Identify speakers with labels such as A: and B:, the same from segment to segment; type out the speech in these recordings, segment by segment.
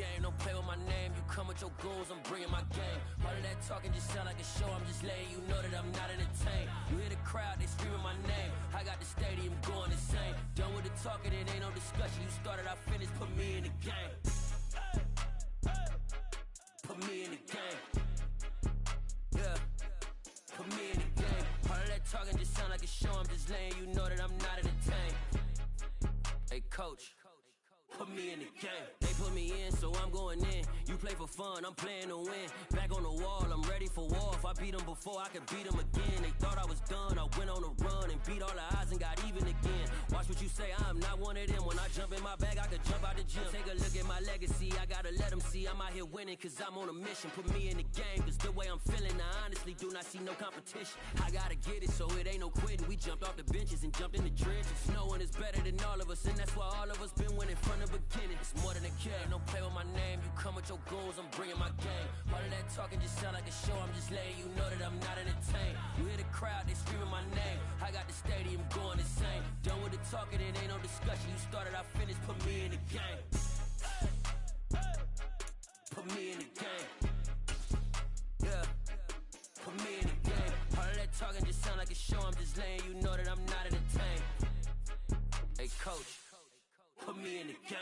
A: game, don't play with my name. You come with your goons, I'm bringing my game. All of that talking just sound like a show. I'm just letting you know that I'm not entertained. You hear the crowd, they screaming my name. I got the stadium going insane. Done with the talking, it ain't no discussion. You started, I finished, put me in the game. Put me in the game. Yeah, put me in the game. All of that talking just sound like a show. I'm just letting you know that I'm not entertained. Hey, coach, put me in the game. They put me in, so I'm going in. You play for fun, I'm playing to win. Back on the wall, I'm ready for war. If I beat them before, I could beat them again. They thought I was done, I went on a run and beat all the odds and got even again. Watch what you say, I'm not one of them. When I jump in my bag, I could jump out the gym. Take a look at my legacy, I gotta let them see I'm out here winning, cause I'm on a mission. Put me in the game, cause the way I'm feeling, I honestly do not see no competition. I gotta get it, so it ain't no quitting. We jumped off the benches and jumped in the trenches. No one is better than all of us, and that's why all of us been winning from the beginning. It's more than a game, don't play with my name. You come with your goons, I'm bringing my game. All of that talking just sound like a show. I'm just letting you know that I'm not entertained. You hear the crowd, they screaming my name. I got the stadium going insane. Done with the talking, it ain't no discussion. You started, I finished, put me in the game. Put me in the game. Yeah, put me in the game. All of that talking just sound like a show. I'm just letting you know that I'm not entertained. Hey, coach, put me in the game.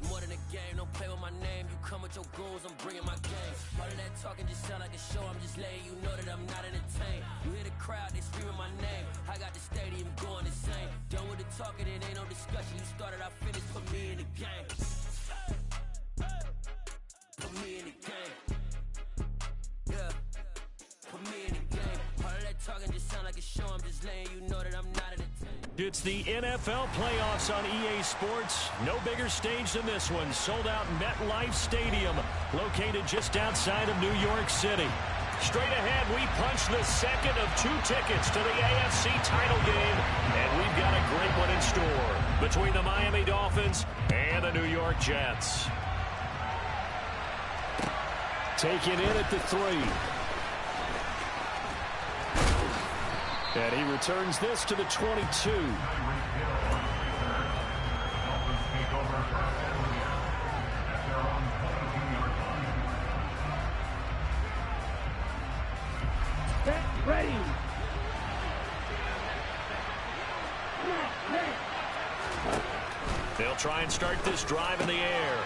A: More than a game, don't play with my name. You come with your goons, I'm bringing my game. All of that talking just sound like a show. I'm just letting you know that I'm not entertained. You hear the crowd, they screaming my name. I got the stadium going insane. Done with the talking, it ain't no discussion. You started, I finished, put me in the game. Put me in the game. Yeah, put me in the game. All of that talking just sound like a show. I'm just letting you know that I'm not entertained.
B: It's the NFL playoffs on EA Sports. No bigger stage than this one. Sold out MetLife Stadium, located just outside of New York City. Straight ahead, we punch the second of 2 tickets to the AFC title game, and we've got a great one in store between the Miami Dolphins and the New York Jets. Taken in at the 3. And he returns this to the 22.
C: Get ready.
B: They'll try and start this drive in the air.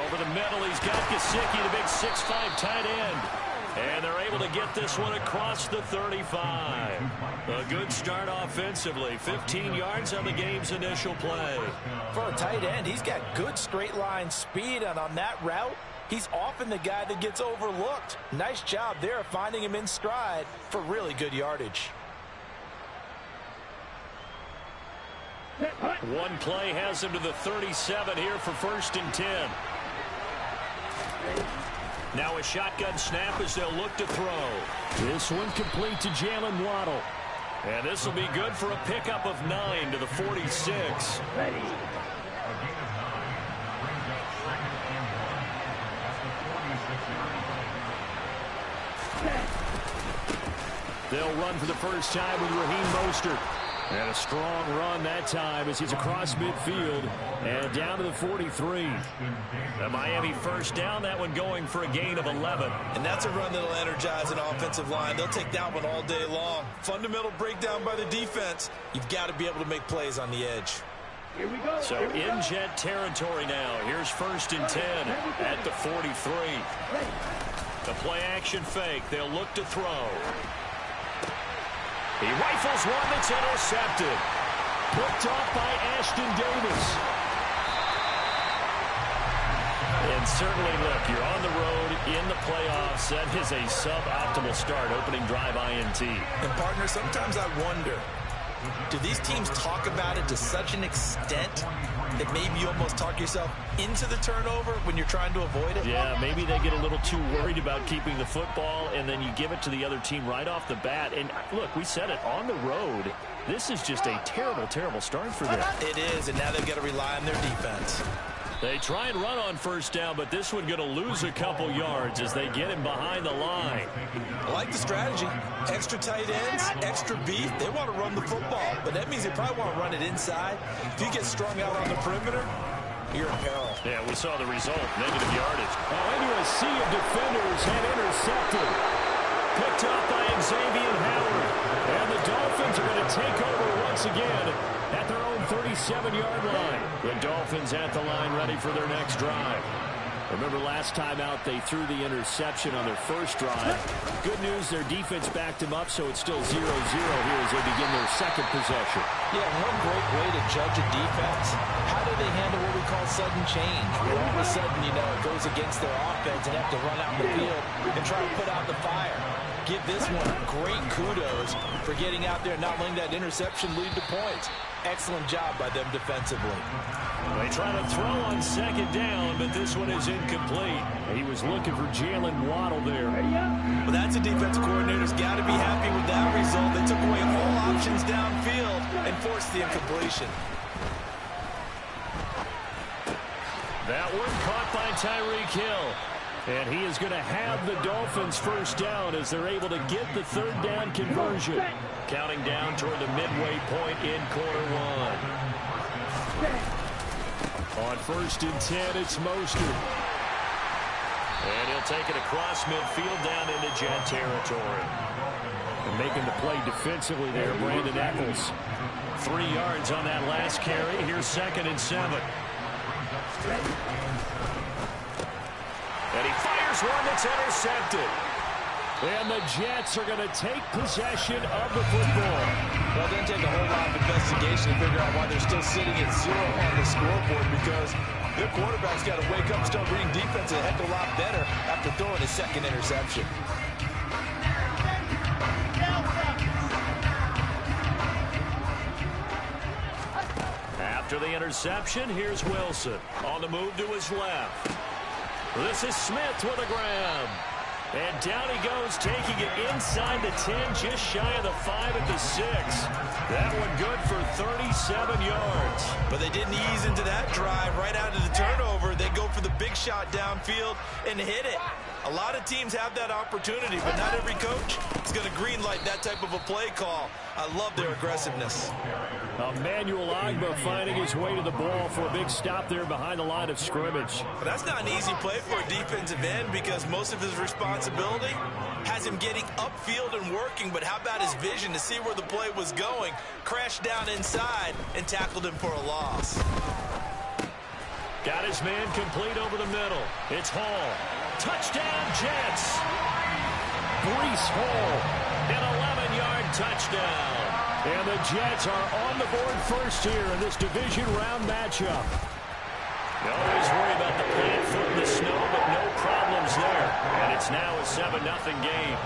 B: Over the middle, he's got Gesicki, the big 6'5" tight end. And they're able to get this one across the 35. A good start offensively. 15 yards on the game's initial play.
D: For a tight end, he's got good straight line speed, and on that route, he's often the guy that gets overlooked. Nice job there finding him in stride for really good yardage.
B: One play has him to the 37 here for 1st and 10. Now a shotgun snap as they'll look to throw. This one complete to Jalen Waddle. And this will be good for a pickup of 9 to the 46.
C: Ready.
B: They'll run for the first time with Raheem Mostert. And a strong run that time as he's across midfield and down to the 43. The Miami first down, that one going for a gain of 11.
D: And that's a run that'll energize an offensive line. They'll take that one all day long. Fundamental breakdown by the defense. You've got to be able to make plays on the edge.
C: Here we go.
B: So in Jet territory now. Here's 1st and 10 at the 43. The play action fake. They'll look to throw. He rifles one that's intercepted. Picked off by Ashton Davis. And certainly, look, you're on the road in the playoffs. That is a suboptimal start, opening drive INT.
D: And, partner, sometimes I wonder, Do these teams talk about it to such an extent that maybe you almost talk yourself into the turnover when you're trying to avoid it?
B: Yeah, maybe they get a little too worried about keeping the football, and then you give it to the other team right off the bat. And look, we said it, on the road, this is just a terrible, terrible start for them.
D: It is, and now they've got to rely on their defense.
B: They try and run on first down, but this one going to lose a couple yards as they get him behind the line.
D: I like the strategy. Extra tight ends, extra beef. They want to run the football, but that means they probably want to run it inside. If you get strung out on the perimeter, you're in peril.
B: Yeah, we saw the result, negative yardage. Into a sea of defenders and intercepted. Picked up by Xavier Howard. And the Dolphins are going to take over once again at their own 37-yard line. The Dolphins at the line ready for their next drive. Remember last time out they threw the interception on their first drive. Good news, their defense backed them up, so it's still 0-0 here as they begin their second possession.
D: Yeah, one great way to judge a defense. How do they handle what we call sudden change? Where all of a sudden, you know, it goes against their offense and have to run out the field and try to put out the fire. Give this one great kudos for getting out there and not letting that interception lead to points. Excellent job by them defensively.
B: They try to throw on second down, but this one is incomplete. He was looking for Jalen Waddle there.
D: Well, that's a defense coordinator's got to be happy with that result. They took away all options downfield and forced the incompletion.
B: That one caught by Tyreek Hill. And he is going to have the Dolphins first down as they're able to get the third down conversion. Counting down toward the midway point in quarter one. On 1st and 10, it's Mostert. And he'll take it across midfield down into Jet territory. And making the play defensively there, Brandon Eccles. 3 yards on that last carry. Here's 2nd and 7. And he fires one that's intercepted. And the Jets are going to take possession of the football.
D: Well, it doesn't take a whole lot of investigation to figure out why they're still sitting at 0 on the scoreboard, because their quarterback's got to wake up and start reading defense a heck of a lot better after throwing his 2nd interception.
B: After the interception, here's Wilson. On the move to his left. This is Smith with a grab. And down he goes, taking it inside the 10, just shy of the 5 at the 6. That one good for 37 yards.
D: But they didn't ease into that drive right out of the turnover. They go for the big shot downfield and hit it. A lot of teams have that opportunity, but not every coach is going to green light that type of a play call. I love their aggressiveness.
B: Emmanuel Ogbah finding his way to the ball for a big stop there behind the line of scrimmage.
D: But that's not an easy play for a defensive end, because most of his responsibility has him getting upfield and working. But how about his vision to see where the play was going? Crashed down inside and tackled him for a loss.
B: Got his man complete over the middle. It's Hall. Touchdown, Jets. Breece Hall, an 11-yard touchdown. And the Jets are on the board first here in this division round matchup. You always worry about the plant foot in the snow, but no problems there. And it's now a 7-0 game.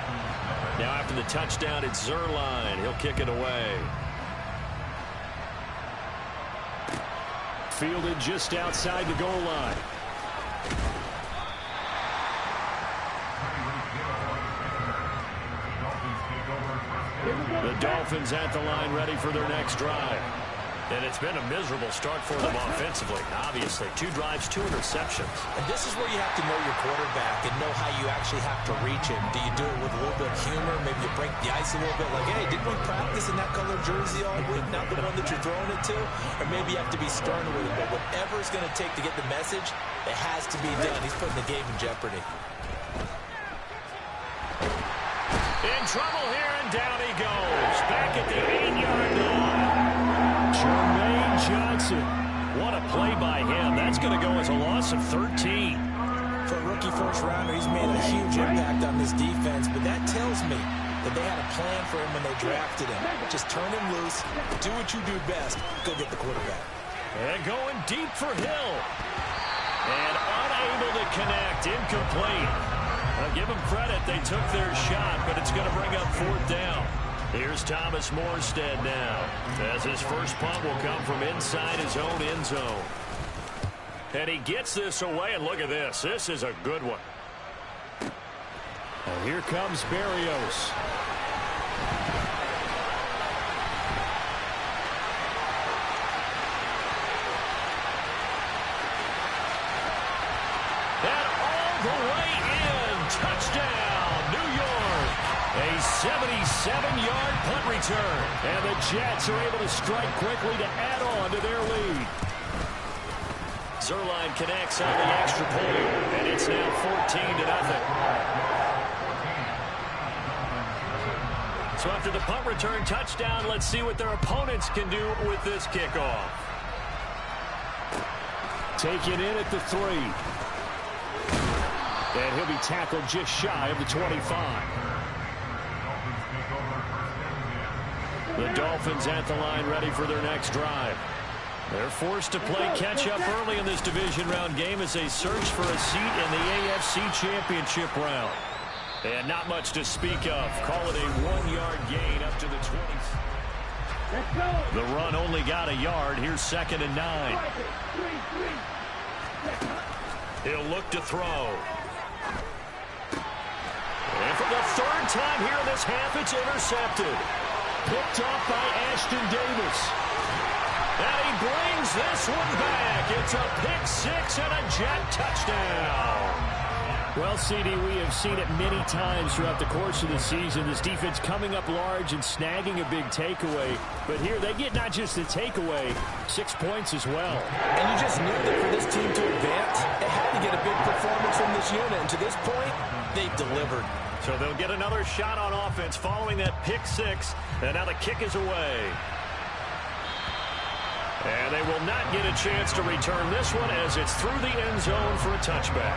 B: Now after the touchdown, it's Zuerlein. He'll kick it away. Fielded just outside the goal line. The Dolphins at the line ready for their next drive. And it's been a miserable start for them offensively, obviously. 2 drives, 2 interceptions.
D: And this is where you have to know your quarterback and know how you actually have to reach him. Do you do it with a little bit of humor? Maybe you break the ice a little bit, like, hey, didn't we practice in that color jersey all week, not the one that you're throwing it to? Or maybe you have to be stern with it. But whatever it's going to take to get the message, it has to be done. He's putting the game in jeopardy.
B: In trouble here, and down he goes. Back at the 8-yard line. Jermaine Johnson. What a play by him. That's going to go as a loss of 13.
D: For a rookie first-rounder, he's made a huge impact on this defense, but that tells me that they had a plan for him when they drafted him. Just turn him loose, do what you do best, go get the quarterback.
B: And going deep for Hill. And unable to connect, incomplete. I'll give them credit, they took their shot, but it's going to bring up 4th down. Here's Thomas Morstead now, as his first punt will come from inside his own end zone. And he gets this away, and look at this. This is a good one. And here comes Berrios. And all the way in. Touchdown, New York. A 77-yard punt return. And the Jets are able to strike quickly to add on to their lead. Zerline connects on the extra point, and it's now 14-0. So after the punt return touchdown, let's see what their opponents can do with this kickoff. Taken in at the 3. And he'll be tackled just shy of the 25. The Dolphins at the line ready for their next drive. They're forced to play catch-up early in this division round game as they search for a seat in the AFC Championship round. And not much to speak of. Call it a 1-yard gain up to the 20s. The run only got a yard. Here's 2nd and 9. He'll look to throw. And for the 3rd time here in this half, it's intercepted. Picked off by Ashton Davis. And he brings this one back. It's a pick-6 and a Jet touchdown. Well, CD, we have seen it many times throughout the course of the season. This defense coming up large and snagging a big takeaway. But here they get not just the takeaway, 6 points as well.
D: And you just knew that for this team to advance, they had to get a big performance from this unit. And to this point, they've delivered.
B: So they'll get another shot on offense following that pick-6. And now the kick is away. And they will not get a chance to return this one as it's through the end zone for a touchback.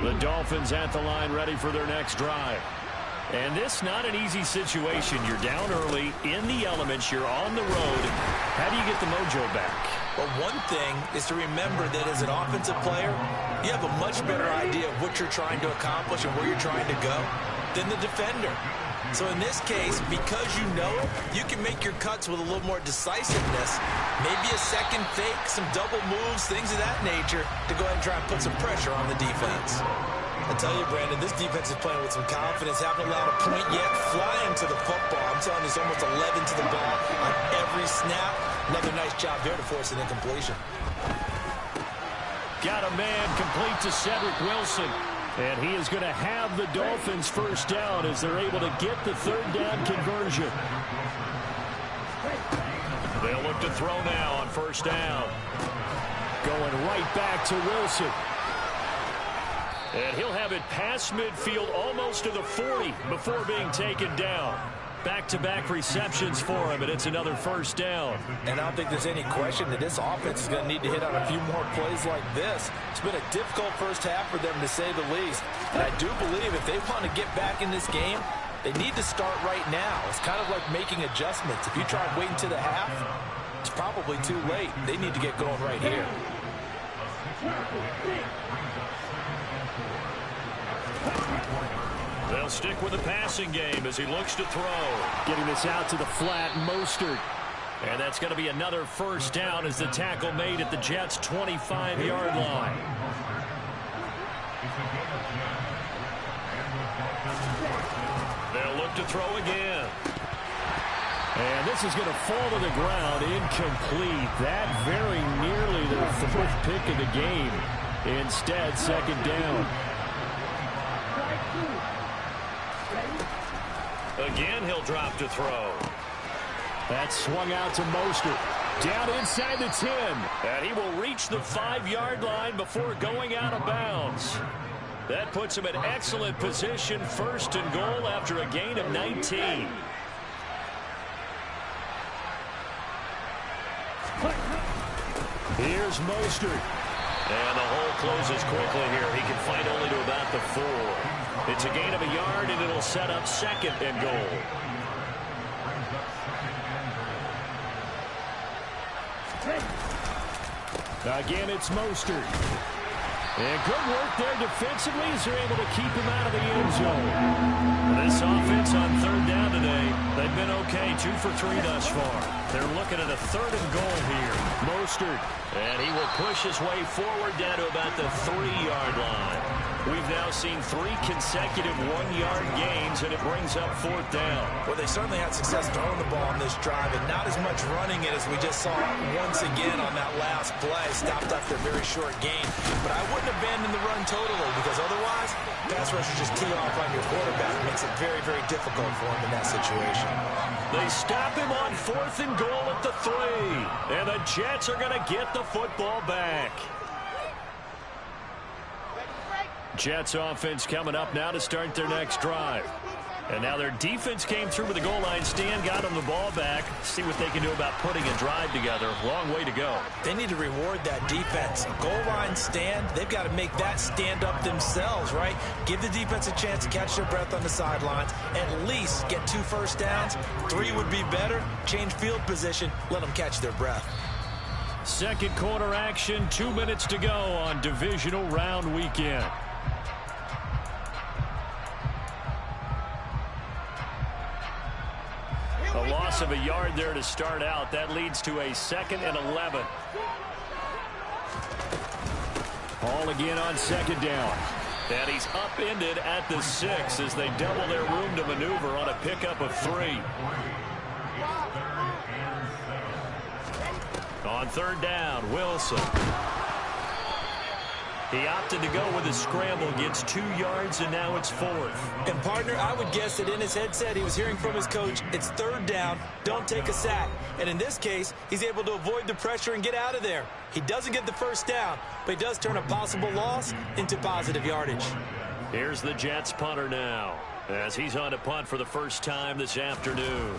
B: The Dolphins at the line ready for their next drive. And this not an easy situation. You're down early, in the elements, you're on the road. How do you get the mojo back?
D: Well, one thing is to remember that as an offensive player, you have a much better idea of what you're trying to accomplish and where you're trying to go than the defender. So in this case, because you know it, you can make your cuts with a little more decisiveness. Maybe a second fake, some double moves, things of that nature to go ahead and try and put some pressure on the defense. I tell you, Brandon, this defense is playing with some confidence. Haven't allowed a point yet. Flying to the football. I'm telling you, it's almost 11 to the ball on every snap. Another nice job there to force an incompletion.
B: Got a man complete to Cedric Wilson. And he is going to have the Dolphins first down as they're able to get the 3rd down conversion. They'll look to throw now on 1st down. Going right back to Wilson. And he'll have it past midfield almost to the 40 before being taken down. Back-to-back receptions for him, and it's another 1st down.
D: And I don't think there's any question that this offense is going to need to hit on a few more plays like this. It's been a difficult first half for them, to say the least. And I do believe if they want to get back in this game, they need to start right now. It's kind of like making adjustments. If you try and wait until the half, it's probably too late. They need to get going right here.
B: They'll stick with the passing game as he looks to throw. Getting this out to the flat, Mostert. And that's going to be another 1st down as the tackle made at the Jets' 25-yard line. They'll look to throw again. And this is going to fall to the ground, incomplete. That very nearly their 4th pick of the game. Instead, 2nd down. Again, he'll drop to throw. That swung out to Mostert. Down inside the 10. And he will reach the 5-yard line before going out of bounds. That puts him in excellent position, 1st and goal after a gain of 19. Here's Mostert. And the hole closes quickly here. He can fight only to about the 4. It's a gain of a yard, and it'll set up 2nd and goal. Again, it's Mostert. And good work there defensively as they're able to keep him out of the end zone. This offense on third down today, they've been okay, 2 for 3 thus far. They're looking at a 3rd and goal here. Mostert, and he will push his way forward down to about the 3-yard line. We've now seen 3 consecutive 1-yard gains, and it brings up 4th down.
D: Well, they certainly had success throwing the ball on this drive, and not as much running it as we just saw once again on that last play. Stopped after a very short gain. But I wouldn't abandon the run totally, because otherwise, pass rushers just tee off on your quarterback. It makes it very, very difficult for him in that situation.
B: They stop him on 4th and goal at the 3. And the Jets are going to get the football back. Jets offense coming up now to start their next drive. And now their defense came through with a goal line stand, got them the ball back. See what they can do about putting a drive together. Long way to go.
D: They need to reward that defense. Goal line stand, they've got to make that stand up themselves, right? Give the defense a chance to catch their breath on the sidelines. At least get 2 first downs. 3 would be better. Change field position. Let them catch their breath.
B: Second quarter action, 2 minutes to go on divisional round weekend. A loss of a yard there to start out. That leads to a 2nd and 11. Ball again on 2nd down. And he's upended at the 6 as they double their room to maneuver on a pickup of 3. On 3rd down, Wilson. He opted to go with a scramble, gets 2 yards, and now it's 4th.
D: And, partner, I would guess that in his headset he was hearing from his coach, it's 3rd down, don't take a sack. And in this case, he's able to avoid the pressure and get out of there. He doesn't get the first down, but he does turn a possible loss into positive yardage.
B: Here's the Jets punter now, as he's on to punt for the first time this afternoon.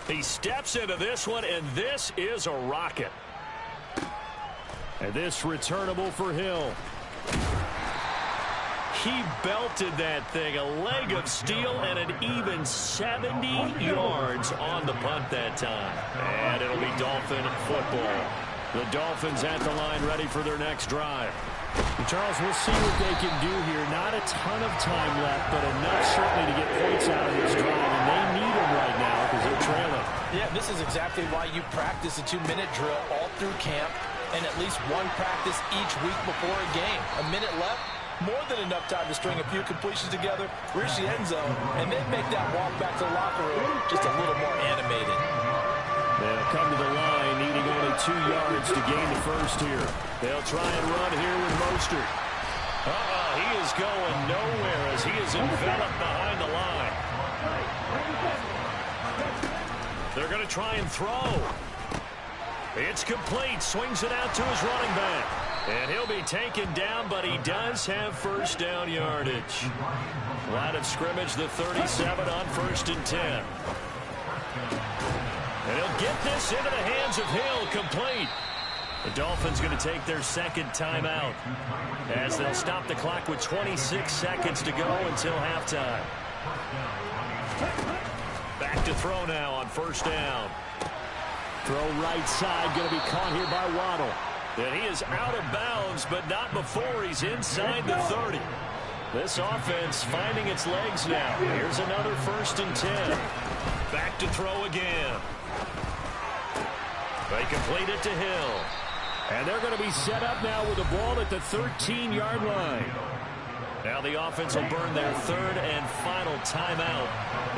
B: He steps into this one, and this is a rocket. And this returnable for Hill. He belted that thing, a leg of steel, and an even 70 yards on the punt that time. And it'll be Dolphin football. The Dolphins at the line, ready for their next drive. And Charles, we'll see what they can do here. Not a ton of time left, but enough certainly to get points out of this drive. And they need them right now because they're trailing.
D: Yeah, this is exactly why you practice a 2-minute drill all through camp, and at least 1 practice each week before a game. A minute left, more than enough time to string a few completions together, reach the end zone, and then make that walk back to the locker room just a little more animated.
B: They'll come to the line, needing only 2 yards to gain the first here. They'll try and run here with Mostert. He is going nowhere as he is enveloped behind the line. They're going to try and throw. It's complete. Swings it out to his running back. And he'll be taken down, but he does have first down yardage. Line of scrimmage, the 37 on 1st and 10. And he'll get this into the hands of Hill, complete. The Dolphins going to take their 2nd timeout as they'll stop the clock with 26 seconds to go until halftime. Back to throw now on 1st down. Throw right side, going to be caught here by Waddle. And he is out of bounds, but not before he's inside the 30. This offense finding its legs now. Here's another 1st and 10. Back to throw again. They complete it to Hill. And they're going to be set up now with the ball at the 13-yard line. Now the offense will burn their 3rd and final timeout.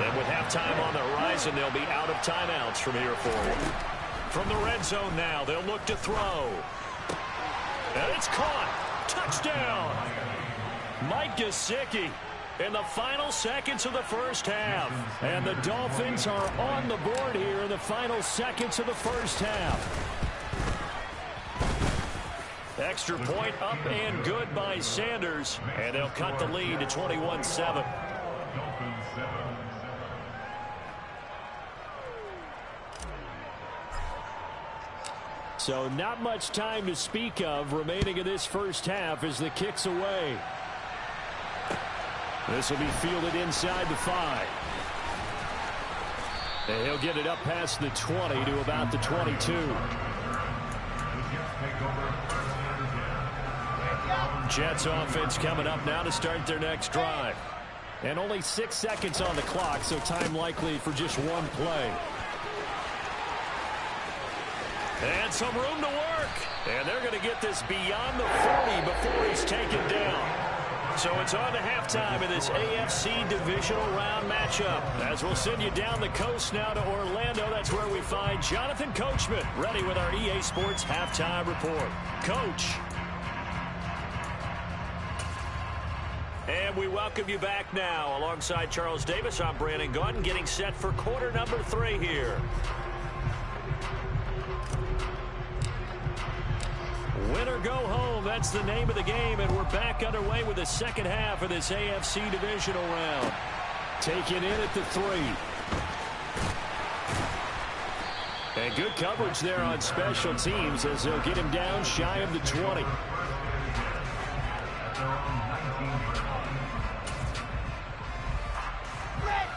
B: And with halftime on the horizon, they'll be out of timeouts from here forward. From the red zone now, they'll look to throw. And it's caught. Touchdown. Mike Gesicki in the final seconds of the first half. And the Dolphins are on the board here in the final seconds of the first half. Extra point up and good by Sanders. And they'll cut the lead to 21-7. So not much time to speak of remaining in this first half as the kick's away. This will be fielded inside the 5. And he'll get it up past the 20 to about the 22. Jets offense coming up now to start their next drive. And only 6 seconds on the clock, so time likely for just one play. And some room to work. And they're going to get this beyond the 40 before he's taken down. So it's on to halftime of this AFC Divisional Round matchup. As we'll send you down the coast now to Orlando, that's where we find Jonathan Coachman ready with our EA Sports Halftime Report. Coach. And we welcome you back now. Alongside Charles Davis, I'm Brandon Gaudin, getting set for quarter number 3 here. Win or go home, that's the name of the game, and we're back underway with the second half of this AFC Divisional Round. Taken in at the 3. And good coverage there on special teams as they'll get him down shy of the 20.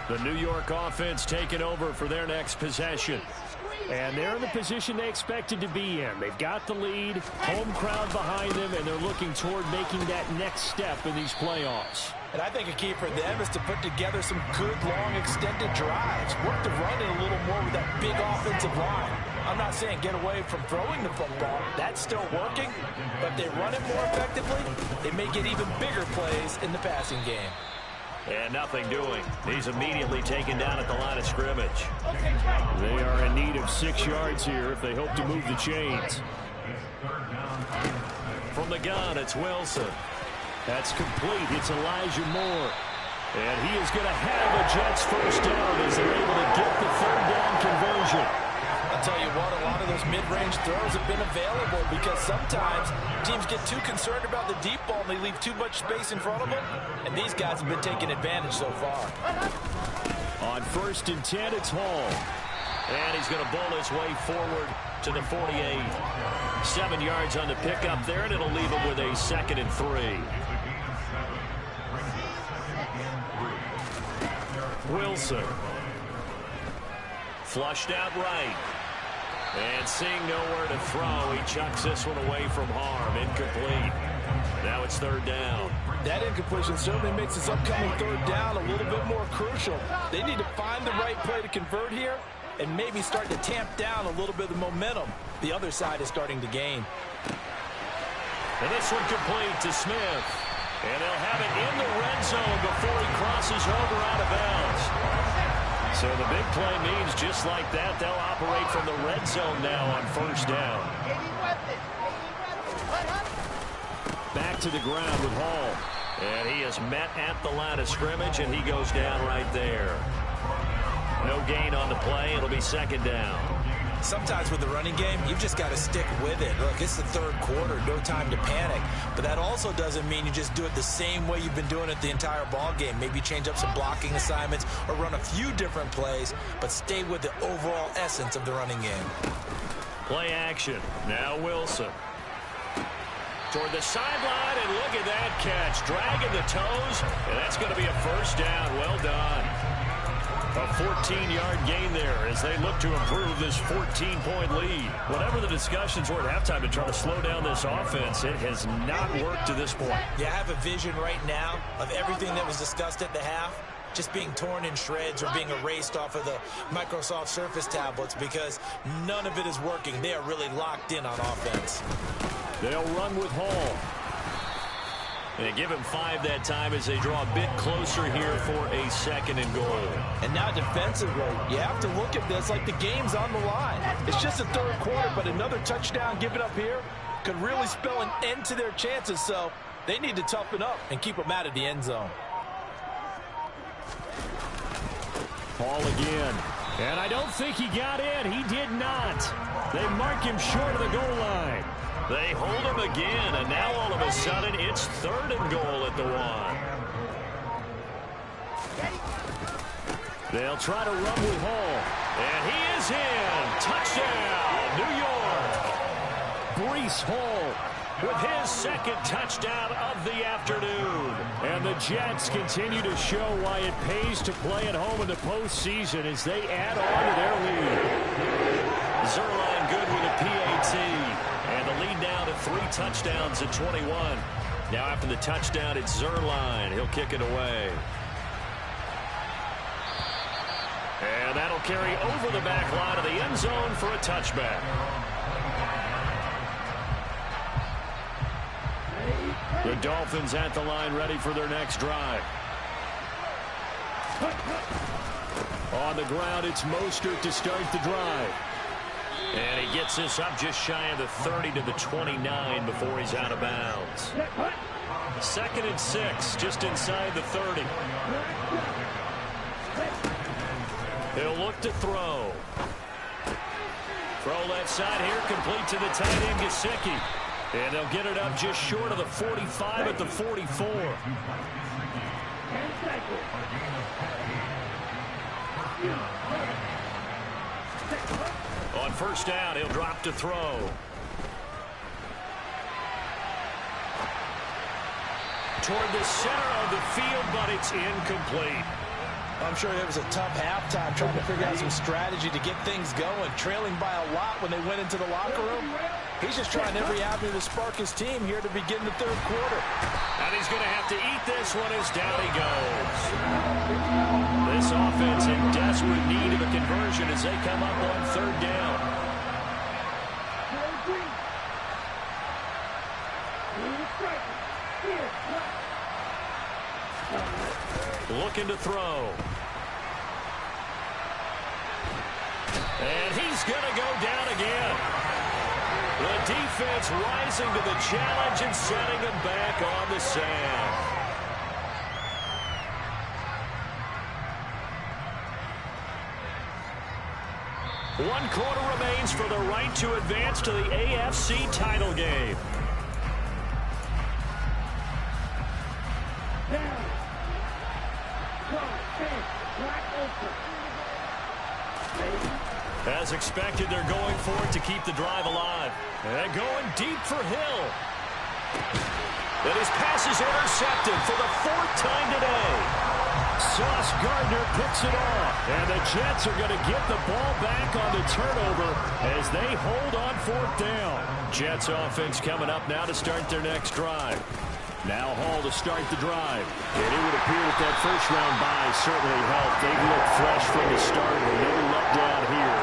B: The New York offense taking over for their next possession. And they're in the position they expected to be in. They've got the lead, home crowd behind them, and they're looking toward making that next step in these playoffs.
D: And I think a key for them is to put together some good, long, extended drives. Work the run in a little more with that big offensive line. I'm not saying get away from throwing the football. That's still working. But they run it more effectively, they may get even bigger plays in the passing game.
B: And nothing doing. He's immediately taken down at the line of scrimmage. They are in need of 6 yards here if they hope to move the chains. From the gun, it's Wilson. That's complete. It's Elijah Moore. And he is going to have a Jets first down as they're able to get the third down conversion.
D: I'll tell you what, a lot of those mid-range throws have been available because sometimes teams get too concerned about the deep ball and they leave too much space in front of them. And these guys have been taking advantage so far.
B: On 1st and 10, it's Hall. And he's going to bowl his way forward to the 48. 7 yards on the pickup there, and it'll leave him with a 2nd and 3. Wilson. Flushed out right. And seeing nowhere to throw, he chucks this one away from harm. Incomplete. Now it's 3rd down.
D: That incompletion certainly makes this upcoming 3rd down a little bit more crucial. They need to find the right play to convert here and maybe start to tamp down a little bit of the momentum the other side is starting to gain.
B: And this one complete to Smith. And they'll have it in the red zone before he crosses over out of bounds. So the big play means just like that, they'll operate from the red zone now on 1st down. Back to the ground with Hall. And he is met at the line of scrimmage, and he goes down right there. No gain on the play. It'll be 2nd down.
D: Sometimes with the running game, you've just got to stick with it. Look, it's the 3rd quarter, no time to panic. But that also doesn't mean you just do it the same way you've been doing it the entire ball game. Maybe change up some blocking assignments or run a few different plays, but stay with the overall essence of the running game.
B: Play action. Now Wilson. Toward the sideline, and look at that catch. Dragging the toes, and that's going to be a 1st down. Well done. A 14-yard gain there as they look to improve this 14-point lead. Whatever the discussions were at halftime to try to slow down this offense, it has not worked to this point.
D: Yeah, I have a vision right now of everything that was discussed at the half just being torn in shreds or being erased off of the Microsoft Surface tablets because none of it is working. They are really locked in on offense.
B: They'll run with Hall. And they give him 5 that time as they draw a bit closer here for a 2nd and goal.
D: And now defensively, you have to look at this like the game's on the line. It's just a 3rd quarter, but another touchdown given up here could really spell an end to their chances. So they need to toughen up and keep them out of the end zone.
B: Hall again. And I don't think he got in. He did not. They mark him short of the goal line. They hold him again, and now all of a sudden it's 3rd and goal at the 1. They'll try to run with Hall. And he is in. Touchdown, New York. Breece Hall with his 2nd touchdown of the afternoon. And the Jets continue to show why it pays to play at home in the postseason as they add on to their lead. Zerline good with a PAT. And the lead touchdowns at 21. Now after the touchdown, it's Zerline. He'll kick it away. And that'll carry over the back line of the end zone for a touchback. The Dolphins at the line ready for their next drive. On the ground, it's Mostert to start the drive. And he gets this up just shy of the 30 to the 29 before he's out of bounds. 2nd and 6, just inside the 30. He'll look to throw. Throw left side here, complete to the tight end, Gesicki. And they'll get it up just short of the 45 at the 44. On first down, he'll drop to throw. Toward the center of the field, but it's incomplete.
D: I'm sure it was a tough halftime trying to figure out some strategy to get things going, trailing by a lot when they went into the locker room. He's just trying every avenue to spark his team here to begin the 3rd quarter.
B: And he's going to have to eat this one as down he goes. This offense in desperate need of a conversion as they come up on 3rd down. Looking to throw. And he's going to go down again. The defense rising to the challenge and setting him back on the sand. One quarter remains for the right to advance to the AFC title game. As expected, they're going for it to keep the drive alive. And going deep for Hill. And his pass is intercepted for the 4th time today. Sauce Gardner picks it off. And the Jets are going to get the ball back on the turnover as they hold on 4th down. Jets offense coming up now to start their next drive. Now Hall to start the drive. And it would appear that that first-round bye certainly helped. They look fresh from the start with no letdown here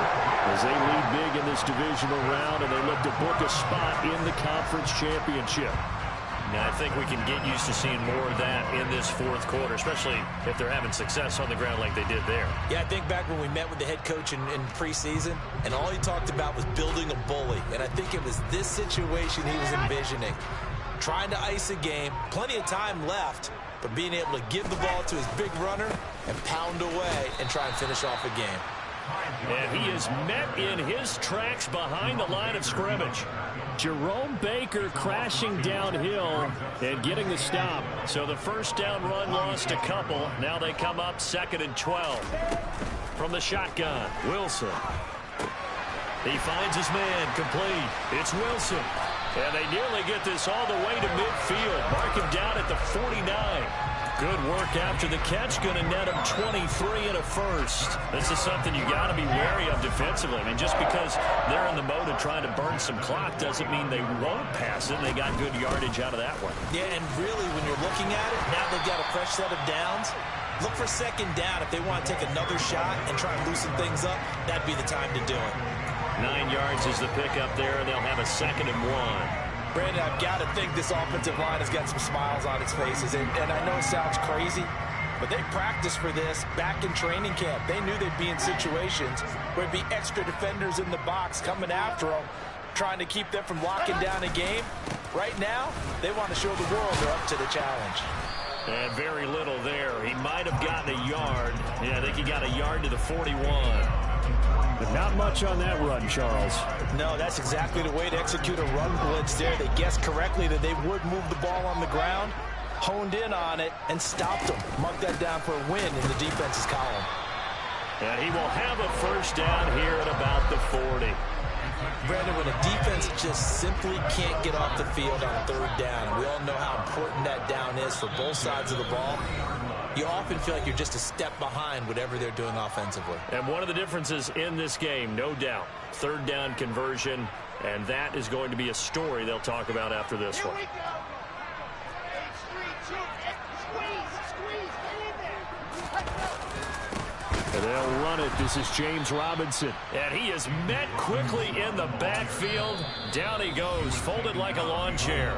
B: as they lead big in this divisional round, and they look to book a spot in the conference championship. Now, I think we can get used to seeing more of that in this 4th quarter, especially if they're having success on the ground like they did there.
D: Yeah, I think back when we met with the head coach in preseason, and all he talked about was building a bully. And I think it was this situation he was envisioning. Trying to ice a game, plenty of time left, but being able to give the ball to his big runner and pound away and try and finish off a game.
B: And he is met in his tracks behind the line of scrimmage. Jerome Baker crashing downhill and getting the stop. So the first down run lost a couple. Now they come up 2nd and 12. From the shotgun, Wilson. He finds his man, complete. It's Wilson. And they nearly get this all the way to midfield. Mark him down at the 49. Good work after the catch. Going to net him 23 and a first. This is something you got to be wary of defensively. I mean, just because they're in the mode of trying to burn some clock doesn't mean they won't pass it. They got good yardage out of that one.
D: Yeah, and really, when you're looking at it, now they've got a fresh set of downs. Look for 2nd down. If they want to take another shot and try and loosen things up, that'd be the time to do it.
B: 9 yards is the pickup there, and they'll have a 2nd and 1.
D: Brandon, I've got to think this offensive line has got some smiles on its faces. And I know it sounds crazy, but they practiced for this back in training camp. They knew they'd be in situations where there'd be extra defenders in the box coming after them, trying to keep them from locking down a game. Right now, they want to show the world they're up to the challenge.
B: And very little there. He might have gotten a yard. Yeah, I think he got a yard to the 41. But not much on that run, Charles.
D: No, that's exactly the way to execute a run blitz there. They guessed correctly that they would move the ball on the ground, honed in on it, and stopped them. Mark that down for a win in the defense's column.
B: And he will have a first down here at about the 40.
D: Brandon, when a defense just simply can't get off the field on 3rd down, and we all know how important that down is for both sides of the ball, you often feel like you're just a step behind whatever they're doing offensively.
B: And one of the differences in this game, no doubt, 3rd down conversion And that is going to be a story they'll talk about after this one. And they'll run it. This is James Robinson. And he is met quickly in the backfield. Down he goes, folded like a lawn chair.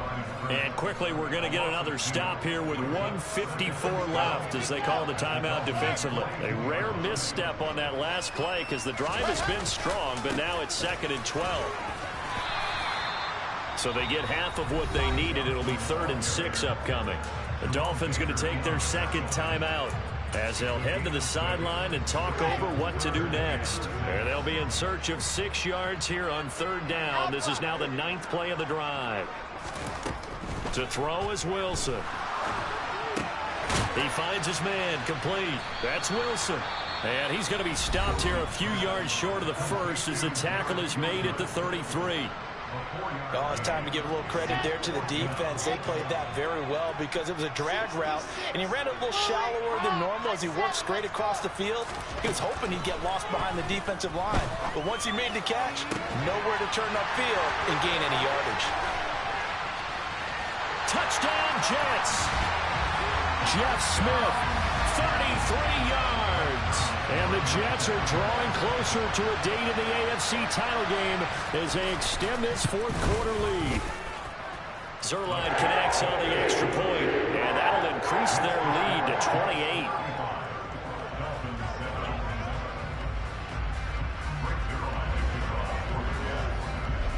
B: And quickly we're going to get another stop here with 1:54 left as they call the timeout defensively. A rare misstep on that last play because the drive has been strong, but now it's 2nd and 12. So they get half of what they needed. It'll be 3rd and 6 upcoming. The Dolphins going to take their 2nd timeout as they'll head to the sideline and talk over what to do next. And they'll be in search of 6 yards here on 3rd down. This is now the 9th play of the drive. To throw is Wilson. He finds his man, complete. That's Wilson. And he's going to be stopped here a few yards short of the first as the tackle is made at the 33.
D: Oh, it's time to give a little credit there to the defense. They played that very well because it was a drag route, and he ran it a little shallower than normal as he worked straight across the field. He was hoping he'd get lost behind the defensive line, but once he made the catch, nowhere to turn upfield and gain any yardage.
B: Touchdown, Jets. Jeff Smith, 33 yards. And the Jets are drawing closer to a date in the AFC title game as they extend this 4th quarter lead. Zerline connects on the extra point, and that'll increase their lead to 28.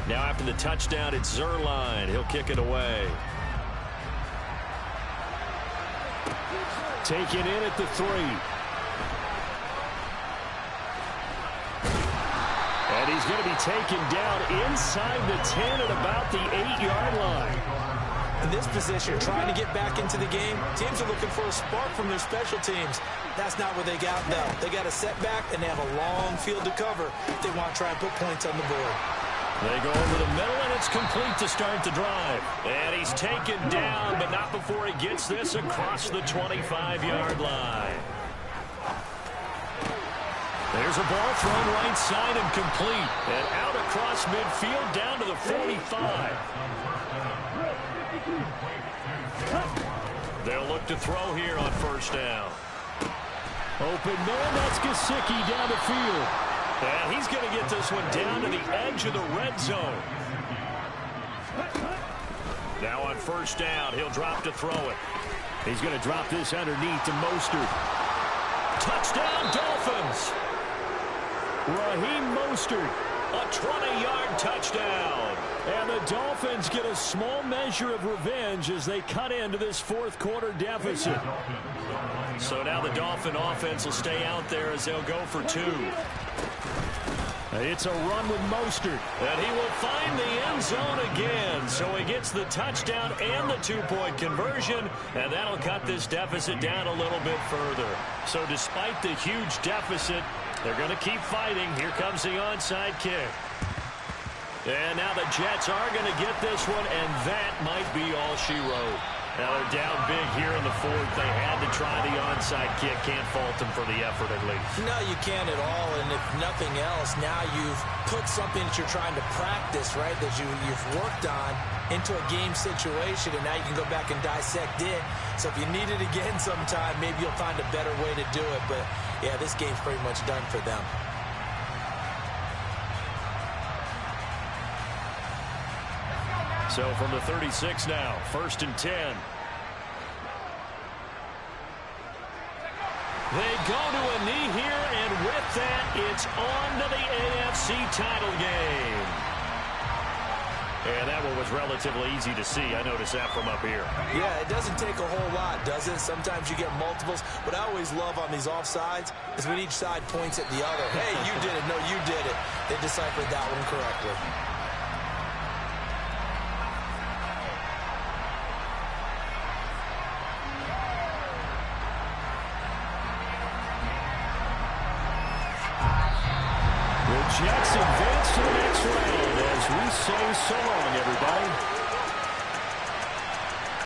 B: Now after the touchdown, it's Zerline. He'll kick it away. Taken in at the 3. And he's going to be taken down inside the 10 at about the 8-yard line.
D: In this position, trying to get back into the game, teams are looking for a spark from their special teams. That's not what they got, though. They got a setback, and they have a long field to cover if they want to try and put points on the board.
B: They go over the middle, and it's complete to start the drive. And he's taken down, but not before he gets this across the 25-yard line. There's a ball thrown right side and complete. And out across midfield down to the 45. They'll look to throw here on 1st down. Open man, that's Gesicki down the field. And he's going to get this one down to the edge of the red zone. Now on 1st down, he'll drop to throw it. He's going to drop this underneath to Mostert. Touchdown, Dolphins! Raheem Mostert, a 20-yard touchdown. And the Dolphins get a small measure of revenge as they cut into this 4th quarter deficit. So now the Dolphin offense will stay out there as they'll go for 2. It's a run with Mostert, and he will find the end zone again. So he gets the touchdown and the 2-point conversion, and that'll cut this deficit down a little bit further. So despite the huge deficit, they're going to keep fighting. Here comes the onside kick. And now the Jets are going to get this one, and that might be all she wrote. Now they're down big here in the 4th. They had to try the onside kick. Can't fault them for the effort at least.
D: No, you can't at all. And if nothing else, now you've put something that you're trying to practice, right, that you've worked on into a game situation, and now you can go back and dissect it. So if you need it again sometime, maybe you'll find a better way to do it. But, yeah, this game's pretty much done for them.
B: So from the 36 now, 1st and 10. They go to a knee here, and with that, it's on to the AFC title game. And that one was relatively easy to see. I noticed that from up here.
D: Yeah, it doesn't take a whole lot, does it? Sometimes you get multiples. What I always love on these offsides is when each side points at the other. Hey, you did it. No, you did it. They deciphered that one correctly.
B: Jets advance to the next round as we say so long, everybody.